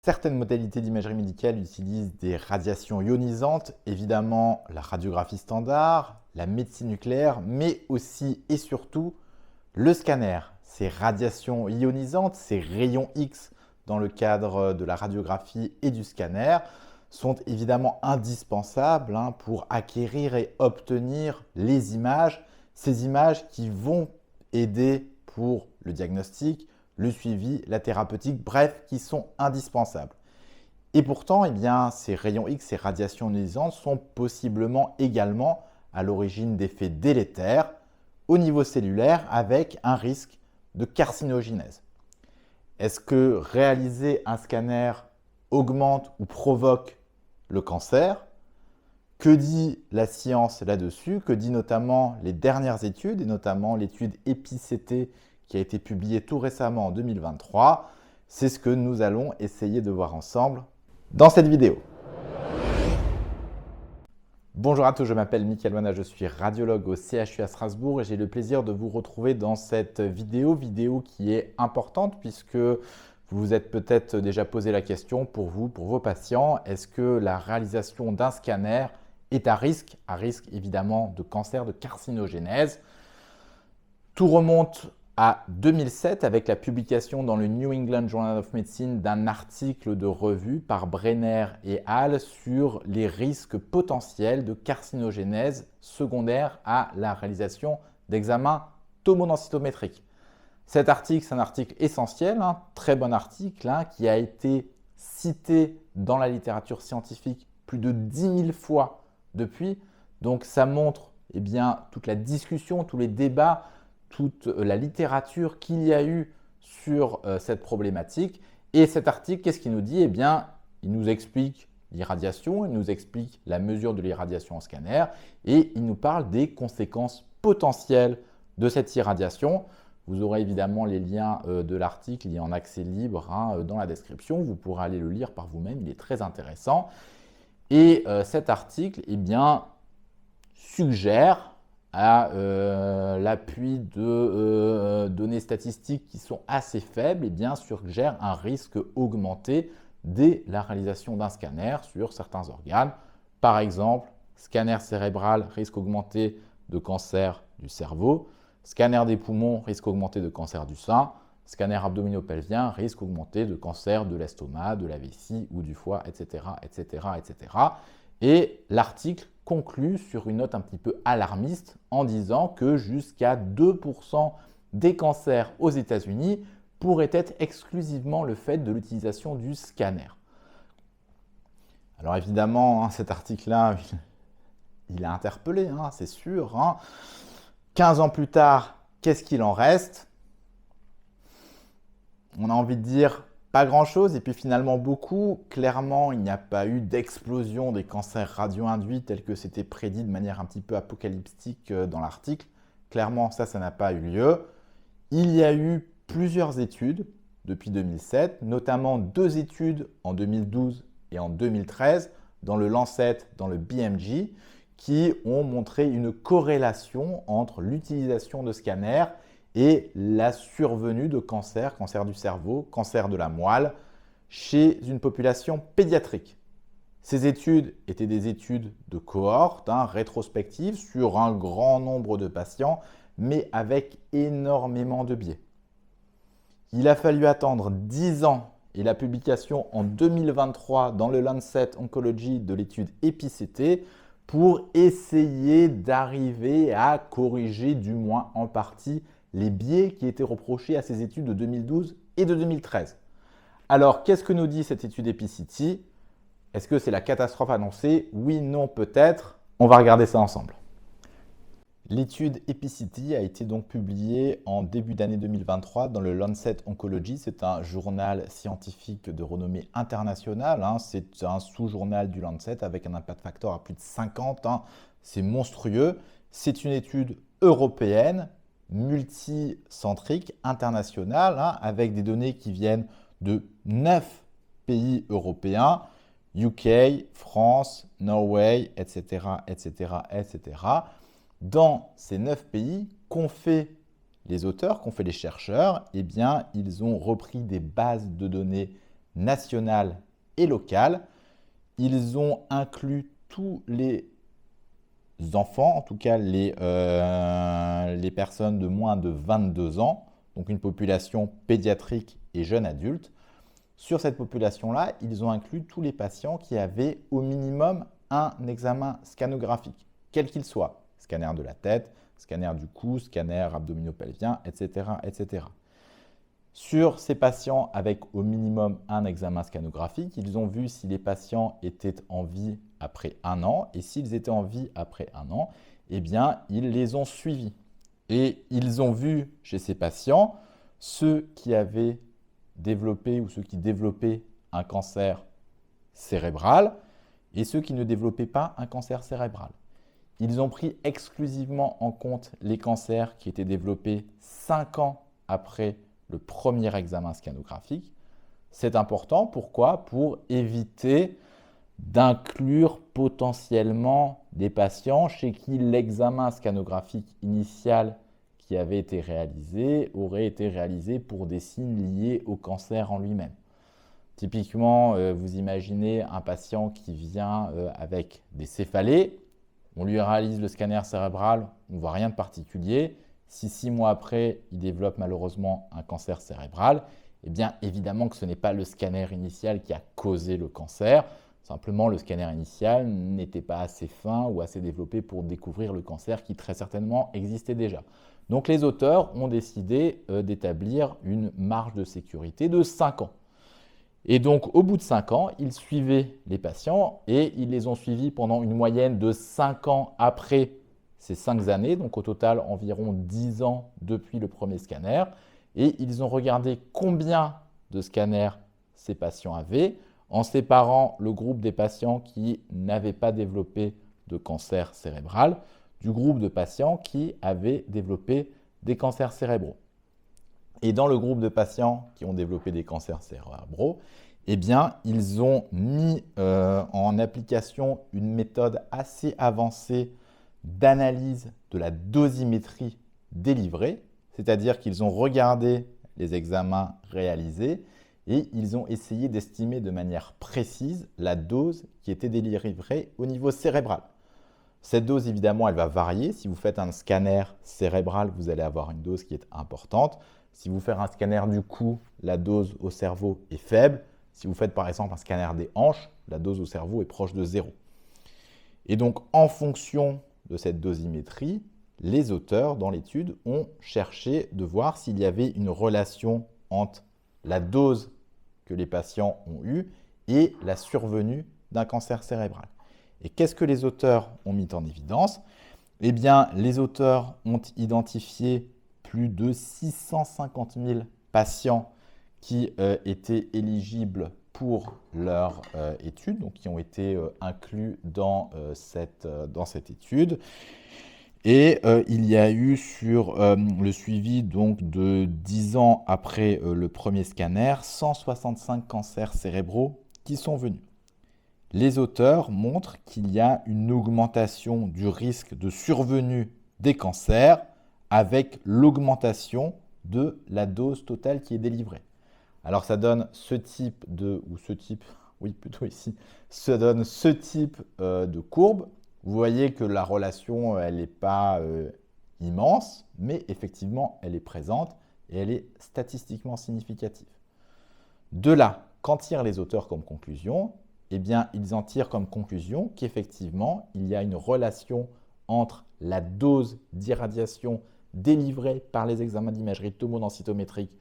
Certaines modalités d'imagerie médicale utilisent des radiations ionisantes, évidemment la radiographie standard, la médecine nucléaire, mais aussi et surtout le scanner. Ces radiations ionisantes, ces rayons X dans le cadre de la radiographie et du scanner sont évidemment indispensables pour acquérir et obtenir les images, ces images qui vont aider pour le diagnostic, le suivi, la thérapeutique, bref, qui sont indispensables. Et pourtant, ces rayons X, ces radiations ionisantes sont possiblement également à l'origine d'effets délétères au niveau cellulaire avec un risque de carcinogénèse. Est-ce que réaliser un scanner augmente ou provoque le cancer? Que dit la science là-dessus? Que dit notamment les dernières études, et notamment l'étude EPICT qui a été publiée tout récemment en 2023? C'est ce que nous allons essayer de voir ensemble dans cette vidéo. Bonjour à tous, je m'appelle Mickaël Wana, je suis radiologue au CHU à Strasbourg et j'ai le plaisir de vous retrouver dans cette vidéo qui est importante puisque vous vous êtes peut-être déjà posé la question pour vous, pour vos patients, est-ce que la réalisation d'un scanner est à risque évidemment de cancer, de carcinogénèse? Tout remonte à 2007 avec la publication dans le New England Journal of Medicine d'un article de revue par Brenner et al. Sur les risques potentiels de carcinogénèse secondaire à la réalisation d'examens tomodensitométriques. Cet article, c'est un article essentiel, très bon article, qui a été cité dans la littérature scientifique plus de 10 000 fois depuis. Donc ça montre toute la discussion, tous les débats, toute la littérature qu'il y a eu sur cette problématique. Et cet article, qu'est-ce qu'il nous dit? Il nous explique l'irradiation, il nous explique la mesure de l'irradiation en scanner et il nous parle des conséquences potentielles de cette irradiation. Vous aurez évidemment les liens de l'article, il est en accès libre dans la description. Vous pourrez aller le lire par vous-même, il est très intéressant. Et cet article suggère à l'appui de données statistiques qui sont assez faibles, suggère un risque augmenté dès la réalisation d'un scanner sur certains organes. Par exemple, scanner cérébral, risque augmenté de cancer du cerveau, scanner des poumons, risque augmenté de cancer du sein, scanner abdominopelvien, risque augmenté de cancer de l'estomac, de la vessie ou du foie, etc. etc., etc. Et l'article conclut sur une note un petit peu alarmiste en disant que jusqu'à 2% des cancers aux États-Unis pourraient être exclusivement le fait de l'utilisation du scanner. Alors évidemment, cet article-là, il a interpellé, c'est sûr. 15 ans plus tard, qu'est-ce qu'il en reste? On a envie de dire pas grand-chose et puis finalement beaucoup. Clairement, il n'y a pas eu d'explosion des cancers radio-induits tel que c'était prédit de manière un petit peu apocalyptique dans l'article. Clairement, ça n'a pas eu lieu. Il y a eu plusieurs études depuis 2007, notamment 2 études en 2012 et en 2013 dans le Lancet, dans le BMJ, qui ont montré une corrélation entre l'utilisation de scanners et la survenue de cancer, cancer du cerveau, cancer de la moelle, chez une population pédiatrique. Ces études étaient des études de cohorte, rétrospectives, sur un grand nombre de patients, mais avec énormément de biais. Il a fallu attendre 10 ans et la publication en 2023 dans le Lancet Oncology de l'étude EPICT pour essayer d'arriver à corriger, du moins en partie, les biais qui étaient reprochés à ces études de 2012 et de 2013. Alors, qu'est-ce que nous dit cette étude EPICT? Est-ce que c'est la catastrophe annoncée? Oui, non, peut-être. On va regarder ça ensemble. L'étude EPICT a été donc publiée en début d'année 2023 dans le Lancet Oncology. C'est un journal scientifique de renommée internationale. C'est un sous-journal du Lancet avec un impact factor à plus de 50. C'est monstrueux. C'est une étude européenne, multicentrique, internationale, avec des données qui viennent de 9 pays européens, UK, France, Norway, etc., etc., etc. Dans ces 9 pays, qu'ont fait les auteurs, qu'ont fait les chercheurs? Ils ont repris des bases de données nationales et locales. Ils ont inclus tous les enfants, en tout cas les personnes de moins de 22 ans, donc une population pédiatrique et jeunes adultes. Sur cette population-là, ils ont inclus tous les patients qui avaient au minimum un examen scanographique, quel qu'il soit. Scanner de la tête, scanner du cou, scanner abdominopelvien, etc., etc. Sur ces patients avec au minimum un examen scanographique, ils ont vu si les patients étaient en vie après 1 an. Et s'ils étaient en vie après 1 an, eh bien, ils les ont suivis. Et ils ont vu chez ces patients ceux qui avaient développé ou ceux qui développaient un cancer cérébral et ceux qui ne développaient pas un cancer cérébral. Ils ont pris exclusivement en compte les cancers qui étaient développés 5 ans après le premier examen scanographique. C'est important, pourquoi? Pour éviter d'inclure potentiellement des patients chez qui l'examen scanographique initial qui avait été réalisé aurait été réalisé pour des signes liés au cancer en lui-même. Typiquement, vous imaginez un patient qui vient avec des céphalées, on lui réalise le scanner cérébral, on ne voit rien de particulier. Si 6 mois après, il développe malheureusement un cancer cérébral, eh bien évidemment que ce n'est pas le scanner initial qui a causé le cancer. Simplement, le scanner initial n'était pas assez fin ou assez développé pour découvrir le cancer qui très certainement existait déjà. Donc les auteurs ont décidé d'établir une marge de sécurité de 5 ans. Et donc, au bout de 5 ans, ils suivaient les patients et ils les ont suivis pendant une moyenne de 5 ans après ces 5 années, donc au total environ 10 ans depuis le premier scanner. Et ils ont regardé combien de scanners ces patients avaient en séparant le groupe des patients qui n'avaient pas développé de cancer cérébral du groupe de patients qui avaient développé des cancers cérébraux. Et dans le groupe de patients qui ont développé des cancers cérébraux, eh bien, ils ont mis en application une méthode assez avancée d'analyse de la dosimétrie délivrée, c'est-à-dire qu'ils ont regardé les examens réalisés et ils ont essayé d'estimer de manière précise la dose qui était délivrée au niveau cérébral. Cette dose, évidemment, elle va varier. Si vous faites un scanner cérébral, vous allez avoir une dose qui est importante. Si vous faites un scanner du cou, la dose au cerveau est faible. Si vous faites par exemple un scanner des hanches, la dose au cerveau est proche de 0. Et donc, en fonction de cette dosimétrie, les auteurs dans l'étude ont cherché de voir s'il y avait une relation entre la dose que les patients ont eue et la survenue d'un cancer cérébral. Et qu'est-ce que les auteurs ont mis en évidence? Eh bien, les auteurs ont identifié plus de 650 000 patients qui étaient éligibles pour leur étude, donc qui ont été inclus dans cette étude. Et il y a eu sur le suivi donc, de 10 ans après le premier scanner, 165 cancers cérébraux qui sont venus. Les auteurs montrent qu'il y a une augmentation du risque de survenue des cancers avec l'augmentation de la dose totale qui est délivrée. Alors ça donne ce type de courbe. Vous voyez que la relation, elle n'est pas immense, mais effectivement, elle est présente et elle est statistiquement significative. De là, qu'en tirent les auteurs comme conclusion? Eh bien, ils en tirent comme conclusion qu'effectivement, il y a une relation entre la dose d'irradiation délivrée par les examens d'imagerie tomodensitométrique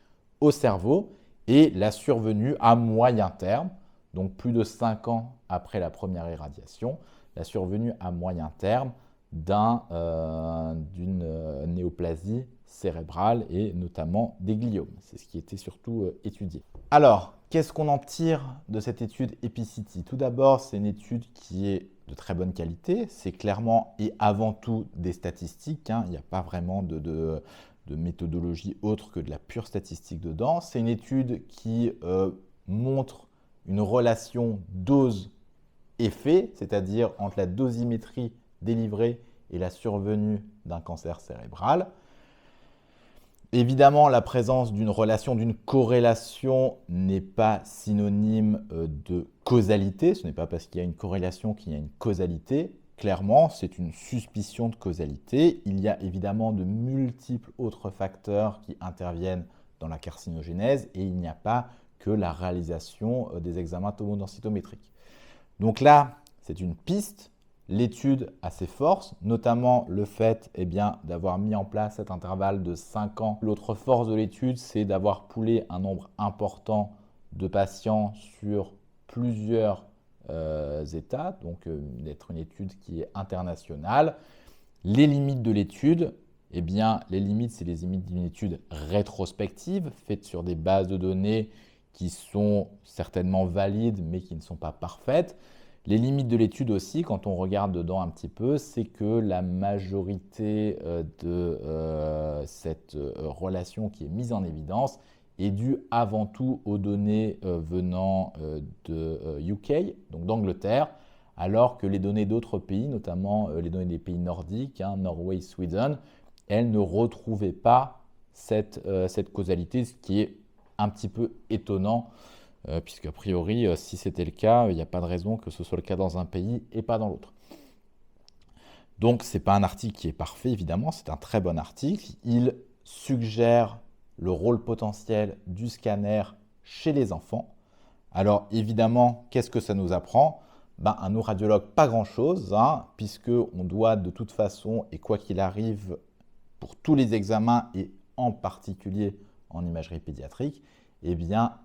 au cerveau et la survenue à moyen terme, donc plus de 5 ans après la première irradiation, la survenue à moyen terme d'une néoplasie cérébrale et notamment des gliomes. C'est ce qui était surtout étudié. Alors, qu'est-ce qu'on en tire de cette étude EPICity? Tout d'abord, c'est une étude qui est de très bonne qualité. C'est clairement et avant tout des statistiques. Il n'y a pas vraiment de méthodologie autre que de la pure statistique dedans. C'est une étude qui montre une relation dose-effet, c'est-à-dire entre la dosimétrie délivrée et la survenue d'un cancer cérébral. Évidemment, la présence d'une relation, d'une corrélation n'est pas synonyme de causalité. Ce n'est pas parce qu'il y a une corrélation qu'il y a une causalité. Clairement, c'est une suspicion de causalité. Il y a évidemment de multiples autres facteurs qui interviennent dans la carcinogénèse et il n'y a pas que la réalisation des examens tomodensitométriques. Donc là, c'est une piste. L'étude a ses forces, notamment le fait d'avoir mis en place cet intervalle de 5 ans. L'autre force de l'étude, c'est d'avoir poolé un nombre important de patients sur plusieurs États, donc d'être une étude qui est internationale. Les limites de l'étude, les limites, c'est les limites d'une étude rétrospective, faite sur des bases de données qui sont certainement valides, mais qui ne sont pas parfaites. Les limites de l'étude aussi, quand on regarde dedans un petit peu, c'est que la majorité de cette relation qui est mise en évidence est due avant tout aux données venant de UK, donc d'Angleterre, alors que les données d'autres pays, notamment les données des pays nordiques, Norway, Sweden, elles ne retrouvaient pas cette causalité, ce qui est un petit peu étonnant. Puisque a priori, si c'était le cas, il n'y a pas de raison que ce soit le cas dans un pays et pas dans l'autre. Donc, ce n'est pas un article qui est parfait, évidemment, c'est un très bon article. Il suggère le rôle potentiel du scanner chez les enfants. Alors, évidemment, qu'est-ce que ça nous apprend ? À nous radiologues, pas grand-chose, puisqu'on doit de toute façon, et quoi qu'il arrive, pour tous les examens, et en particulier en imagerie pédiatrique,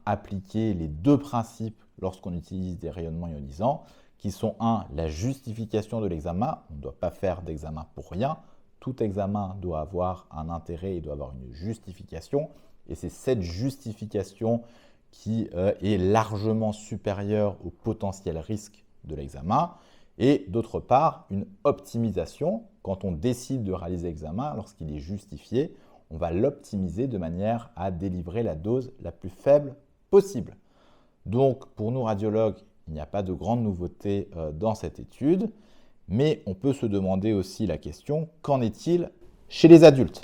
appliquer les deux principes lorsqu'on utilise des rayonnements ionisants, qui sont la justification de l'examen. On ne doit pas faire d'examen pour rien. Tout examen doit avoir un intérêt et doit avoir une justification. Et c'est cette justification qui est largement supérieure au potentiel risque de l'examen. Et d'autre part, une optimisation. Quand on décide de réaliser l'examen, lorsqu'il est justifié, on va l'optimiser de manière à délivrer la dose la plus faible possible. Donc, pour nous radiologues, il n'y a pas de grande nouveauté dans cette étude, mais on peut se demander aussi la question, qu'en est-il chez les adultes ?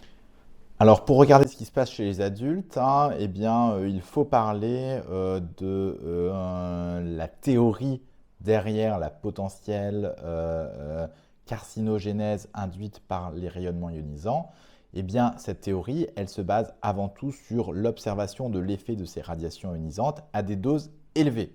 Alors, pour regarder ce qui se passe chez les adultes, il faut parler de la théorie derrière la potentielle carcinogénèse induite par les rayonnements ionisants. Cette théorie, elle se base avant tout sur l'observation de l'effet de ces radiations ionisantes à des doses élevées,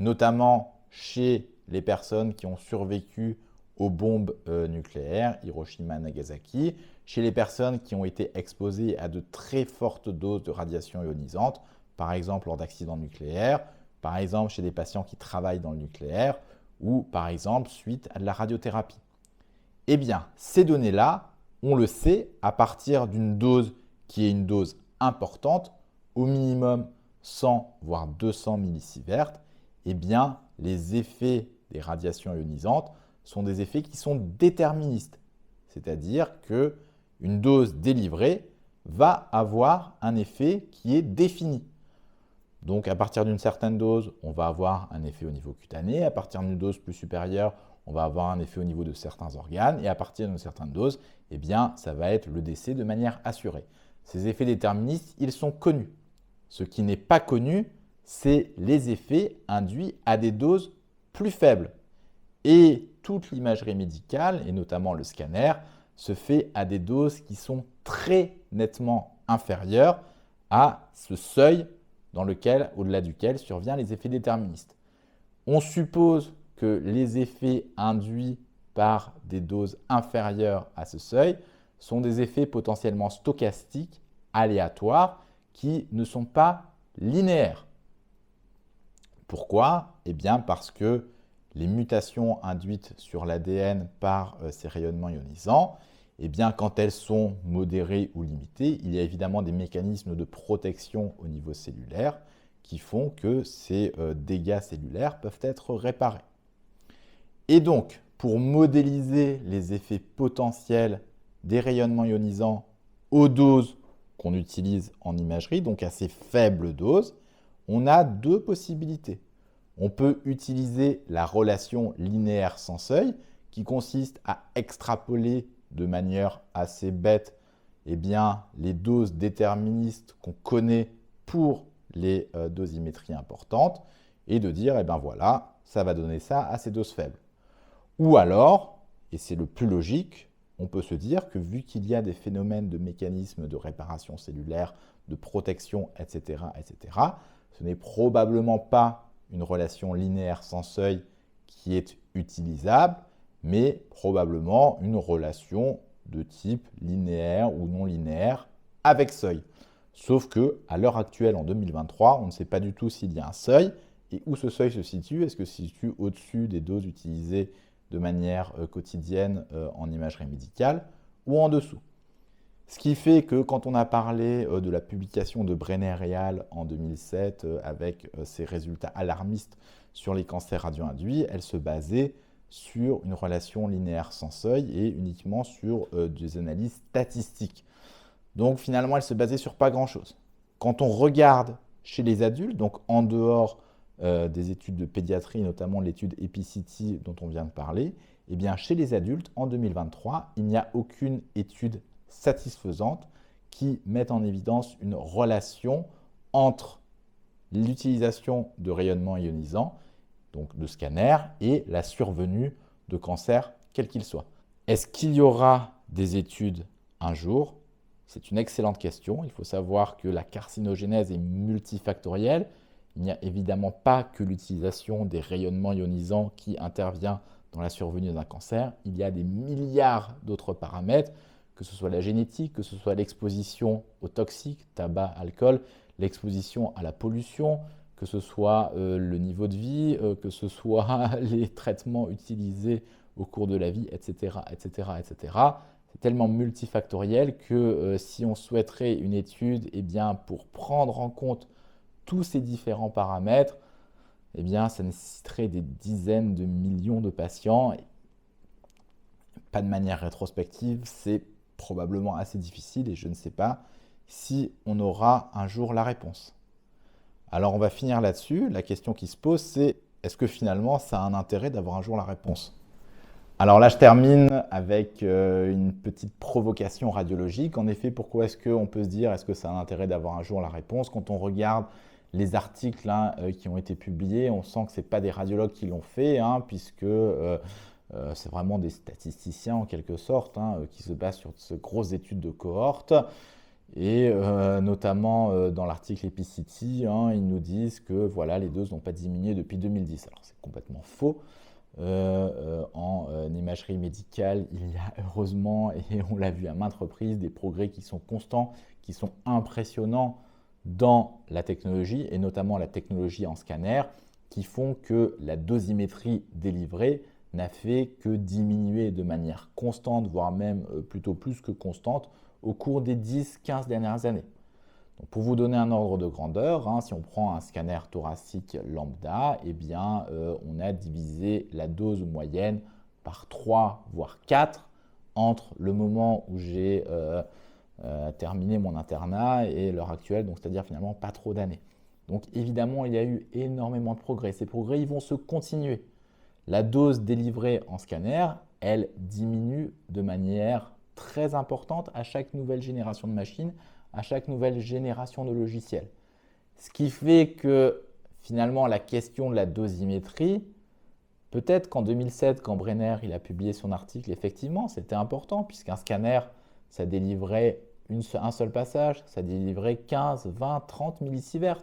notamment chez les personnes qui ont survécu aux bombes nucléaires, Hiroshima, Nagasaki, chez les personnes qui ont été exposées à de très fortes doses de radiations ionisantes, par exemple lors d'accidents nucléaires, par exemple chez des patients qui travaillent dans le nucléaire, ou par exemple suite à de la radiothérapie. Ces données-là, on le sait, à partir d'une dose qui est une dose importante, au minimum 100 voire 200 millisieverts, les effets des radiations ionisantes sont des effets qui sont déterministes. C'est-à-dire qu'une dose délivrée va avoir un effet qui est défini. Donc à partir d'une certaine dose, on va avoir un effet au niveau cutané. À partir d'une dose plus supérieure, on va avoir un effet au niveau de certains organes. Et à partir d'une certaine dose, ça va être le décès de manière assurée. Ces effets déterministes, ils sont connus. Ce qui n'est pas connu, c'est les effets induits à des doses plus faibles. Et toute l'imagerie médicale, et notamment le scanner, se fait à des doses qui sont très nettement inférieures à ce seuil au-delà duquel surviennent les effets déterministes. On suppose que les effets induits par des doses inférieures à ce seuil sont des effets potentiellement stochastiques, aléatoires, qui ne sont pas linéaires. Pourquoi ? Parce que les mutations induites sur l'ADN par ces rayonnements ionisants, quand elles sont modérées ou limitées, il y a évidemment des mécanismes de protection au niveau cellulaire qui font que ces dégâts cellulaires peuvent être réparés. Et donc, pour modéliser les effets potentiels des rayonnements ionisants aux doses qu'on utilise en imagerie, donc à ces faibles doses, on a deux possibilités. On peut utiliser la relation linéaire sans seuil, qui consiste à extrapoler de manière assez bête eh bien, les doses déterministes qu'on connaît pour les dosimétries importantes et de dire, eh bien voilà, ça va donner ça à ces doses faibles. Ou alors, et c'est le plus logique, on peut se dire que vu qu'il y a des phénomènes de mécanismes de réparation cellulaire, de protection, etc., ce n'est probablement pas une relation linéaire sans seuil qui est utilisable, mais probablement une relation de type linéaire ou non linéaire avec seuil. Sauf que à l'heure actuelle, en 2023, on ne sait pas du tout s'il y a un seuil et où ce seuil se situe. Est-ce que se situe au-dessus des doses utilisées de manière quotidienne en imagerie médicale ou en dessous? Ce qui fait que quand on a parlé de la publication de Brenner et al. En 2007 avec ses résultats alarmistes sur les cancers radio-induits, elle se basait sur une relation linéaire sans seuil et uniquement sur des analyses statistiques. Donc finalement, elle se basait sur pas grand-chose. Quand on regarde chez les adultes, donc en dehors des études de pédiatrie, notamment l'étude EPICITY dont on vient de parler, eh bien chez les adultes, en 2023, il n'y a aucune étude satisfaisante qui mette en évidence une relation entre l'utilisation de rayonnement ionisant, donc de scanner, et la survenue de cancer, quel qu'il soit. Est-ce qu'il y aura des études un jour? C'est une excellente question. Il faut savoir que la carcinogénèse est multifactorielle. Il n'y a évidemment pas que l'utilisation des rayonnements ionisants qui intervient dans la survenue d'un cancer. Il y a des milliards d'autres paramètres, que ce soit la génétique, que ce soit l'exposition aux toxiques, tabac, alcool, l'exposition à la pollution, que ce soit le niveau de vie, que ce soit les traitements utilisés au cours de la vie, etc., etc. C'est tellement multifactoriel que si on souhaiterait une étude eh bien, pour prendre en compte tous ces différents paramètres, eh bien, ça nécessiterait des dizaines de millions de patients. Pas de manière rétrospective, c'est probablement assez difficile et je ne sais pas si on aura un jour la réponse. Alors on va finir là-dessus. La question qui se pose, c'est est-ce que finalement ça a un intérêt d'avoir un jour la réponse? Alors là, je termine avec une petite provocation radiologique. En effet, pourquoi est-ce qu'on peut se dire est-ce que ça a un intérêt d'avoir un jour la réponse? Quand on regarde les articles qui ont été publiés, on sent que ce n'est pas des radiologues qui l'ont fait, puisque c'est vraiment des statisticiens en quelque sorte, qui se basent sur ces grosses études de cohorte. Et notamment dans l'article EPICITY, ils nous disent que voilà, les doses n'ont pas diminué depuis 2010. Alors c'est complètement faux. En imagerie médicale, il y a heureusement, et on l'a vu à maintes reprises, des progrès qui sont constants, qui sont impressionnants dans la technologie, et notamment la technologie en scanner, qui font que la dosimétrie délivrée n'a fait que diminuer de manière constante, voire même plutôt plus que constante, au cours des 10-15 dernières années. Donc pour vous donner un ordre de grandeur, si on prend un scanner thoracique lambda, eh bien, on a divisé la dose moyenne par 3 voire 4 entre le moment où j'ai terminé mon internat et l'heure actuelle, donc c'est-à-dire finalement pas trop d'années. Donc évidemment, il y a eu énormément de progrès. Ces progrès, ils vont se continuer. La dose délivrée en scanner, elle diminue de manière très importante à chaque nouvelle génération de machines, à chaque nouvelle génération de logiciels. Ce qui fait que finalement la question de la dosimétrie, peut-être qu'en 2007, quand Brenner il a publié son article, effectivement c'était important puisqu'un scanner, ça délivrait un seul passage, ça délivrait 15, 20, 30 millisieverts.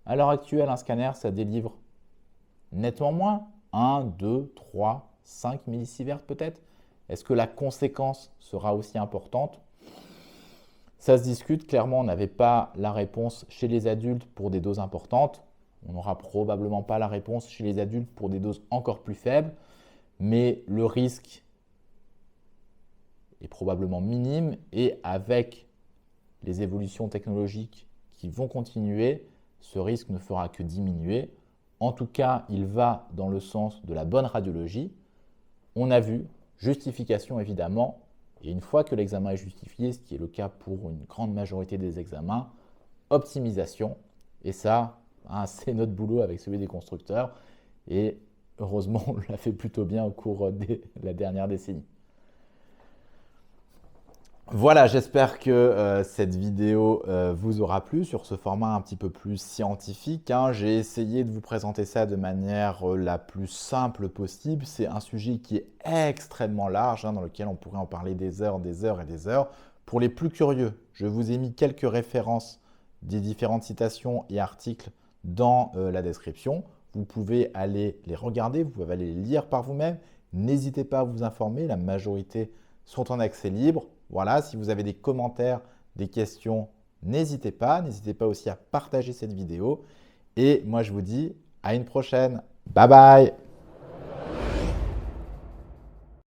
À l'heure actuelle, un scanner, ça délivre nettement moins, 1, 2, 3, 5 millisieverts peut-être. Est-ce que la conséquence sera aussi importante? Ça se discute. Clairement, on n'avait pas la réponse chez les adultes pour des doses importantes. On n'aura probablement pas la réponse chez les adultes pour des doses encore plus faibles. Mais le risque est probablement minime et avec les évolutions technologiques qui vont continuer, ce risque ne fera que diminuer. En tout cas, il va dans le sens de la bonne radiologie. On a vu, justification évidemment, et une fois que l'examen est justifié, ce qui est le cas pour une grande majorité des examens, optimisation. Et ça, c'est notre boulot avec celui des constructeurs. Et heureusement, on l'a fait plutôt bien au cours de la dernière décennie. Voilà, j'espère que cette vidéo vous aura plu sur ce format un petit peu plus scientifique, hein. J'ai essayé de vous présenter ça de manière la plus simple possible. C'est un sujet qui est extrêmement large, hein, dans lequel on pourrait en parler des heures, des heures et des heures. Pour les plus curieux, je vous ai mis quelques références des différentes citations et articles dans la description. Vous pouvez aller les regarder, vous pouvez aller les lire par vous-même. N'hésitez pas à vous informer, la majorité sont en accès libre. Voilà, si vous avez des commentaires, des questions, n'hésitez pas. N'hésitez pas aussi à partager cette vidéo. Et moi, je vous dis à une prochaine. Bye bye!